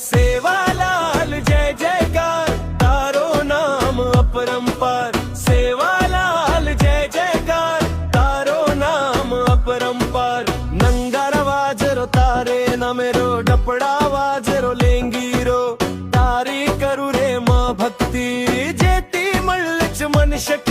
सेवालाल जय जयकार तारो नाम अपरंपार सेवालाल जय जयकार तारो नाम अपरंपार नंगारा वाजरो तारे नमेरो डपड़ा वाजरो लेंगीरो तारी करू रे मां भक्ति जेती मल्लच मन शक्ति